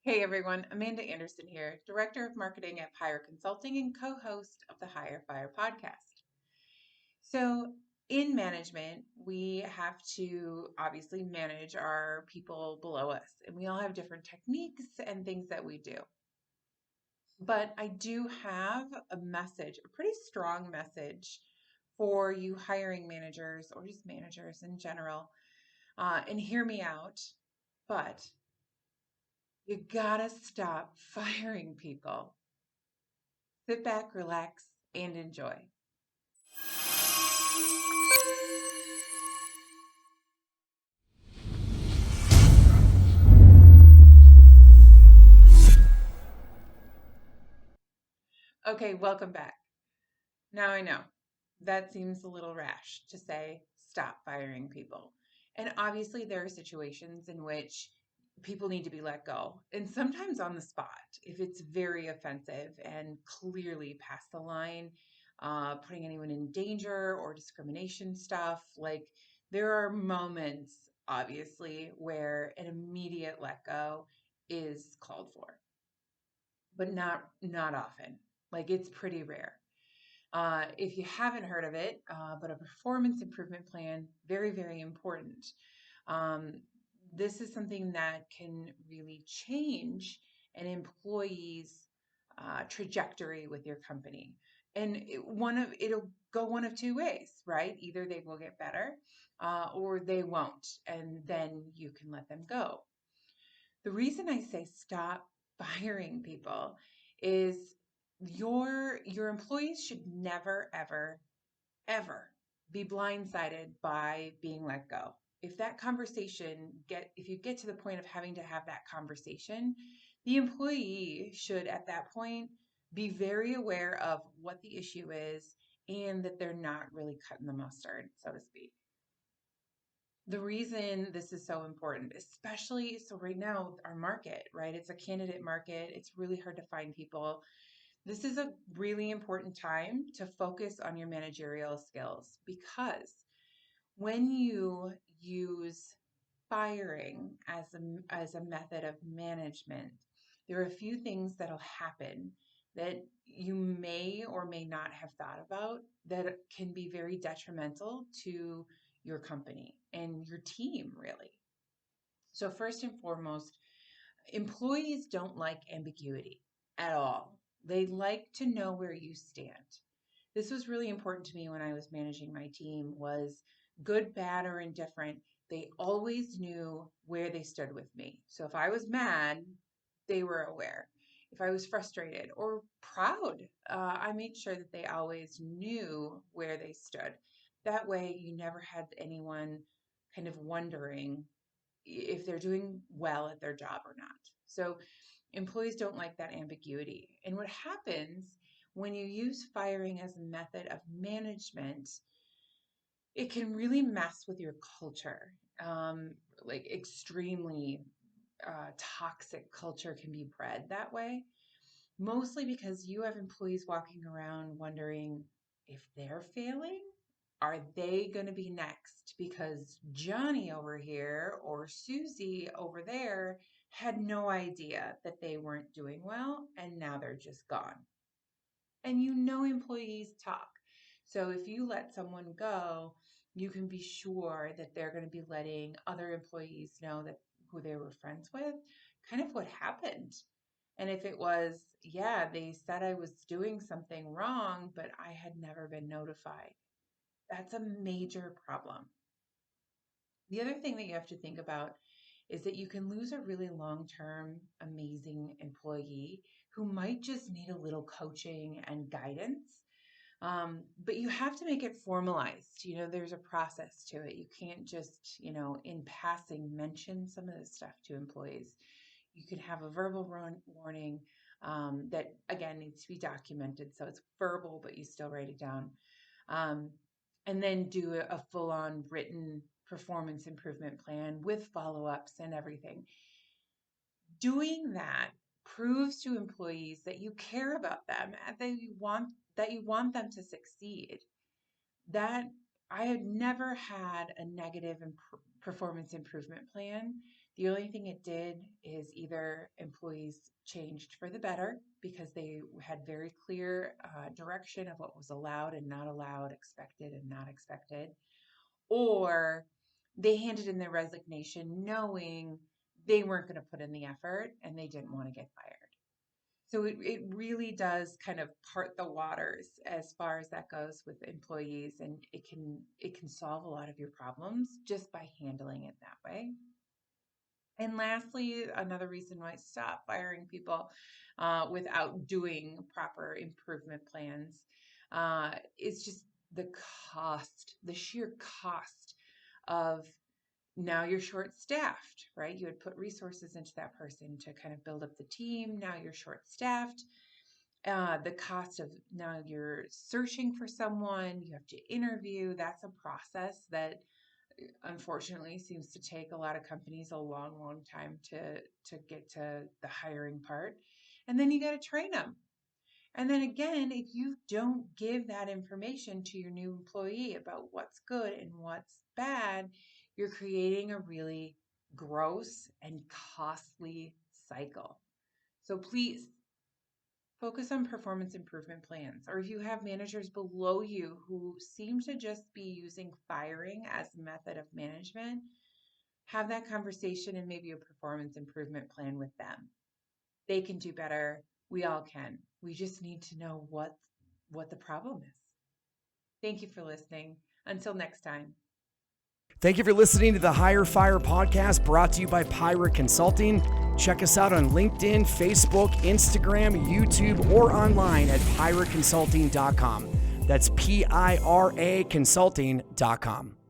Hey everyone, Amanda Anderson here, Director of Marketing at Hire Consulting and co-host of the Hire Fire podcast. So, in management, we have to obviously manage our people below us, and we all have different techniques and things that we do. But I do have a message, a pretty strong message for you hiring managers or just managers in general. And hear me out, but you gotta stop firing people. Sit back, relax, and enjoy. Okay, welcome back. Now I know that seems a little rash to say stop firing people. And obviously, there are situations in which people need to be let go, and sometimes on the spot if it's very offensive and clearly past the line, putting anyone in danger or discrimination stuff. Like, there are moments, obviously, where an immediate let go is called for, but not often. Like, it's pretty rare. If you haven't heard of it, but a performance improvement plan, very, very important. Um, this is something that can really change an employee's trajectory with your company. And it'll go one of two ways, right? Either they will get better, or they won't, and then you can let them go. The reason I say stop firing people is your employees should never ever be blindsided by being let go. If you get to the point of having to have that conversation, the employee should at that point be very aware of what the issue is and that they're not really cutting the mustard, so to speak. The reason this is so important, especially so right now, our market, right? It's a candidate market. It's really hard to find people. This is a really important time to focus on your managerial skills, because when you use firing as a method of management, there are a few things that'll happen that you may or may not have thought about that can be very detrimental to your company and your team, really. So, first and foremost, employees don't like ambiguity at all. They like to know where you stand. This was really important to me when I was managing my team. Was good, bad, or indifferent, they always knew where they stood with me. So if I was mad, they were aware. If I was frustrated or proud, I made sure that they always knew where they stood. That way, you never had anyone kind of wondering if they're doing well at their job or not. So employees don't like that ambiguity. And what happens when you use firing as a method of management, it can really mess with your culture. Like, extremely toxic culture can be bred that way, mostly because you have employees walking around wondering if they're failing. Are they going to be next? Because Johnny over here or Susie over there had no idea that they weren't doing well, and now they're just gone. And employees talk. So if you let someone go, you can be sure that they're going to be letting other employees know that who they were friends with, kind of what happened. And if it was, yeah, they said I was doing something wrong, but I had never been notified, that's a major problem. The other thing that you have to think about is that you can lose a really long term, amazing employee who might just need a little coaching and guidance. But you have to make it formalized. There's a process to it. You can't just, in passing, mention some of this stuff to employees. You can have a verbal warning that, again, needs to be documented. So it's verbal, but you still write it down. Um, and then do a full on written performance improvement plan with follow ups and everything. Doing that proves to employees that you care about them and that you want them to succeed. That I had never had a negative performance improvement plan The only thing it did is either employees changed for the better because they had very clear direction of what was allowed and not allowed, expected and not expected, or they handed in their resignation knowing they weren't going to put in the effort and they didn't want to get fired. So it really does kind of part the waters as far as that goes with employees, and it can solve a lot of your problems just by handling it that way. And lastly, another reason why stop firing people without doing proper improvement plans is just the cost, the sheer cost of now you're short staffed, right? You had put resources into that person to kind of build up the team. Now you're short staffed. The cost of now you're searching for someone, you have to interview. That's a process that unfortunately seems to take a lot of companies a long, long time to get to the hiring part. And then you got to train them. And then again, if you don't give that information to your new employee about what's good and what's bad, you're creating a really gross and costly cycle. So please focus on performance improvement plans. Or if you have managers below you who seem to just be using firing as a method of management, have that conversation and maybe a performance improvement plan with them. They can do better. We all can. We just need to know what the problem is. Thank you for listening. Until next time. Thank you for listening to the Hire Fire podcast, brought to you by Pyra Consulting. Check us out on LinkedIn, Facebook, Instagram, YouTube, or online at pyraconsulting.com. That's PIRA consulting.com.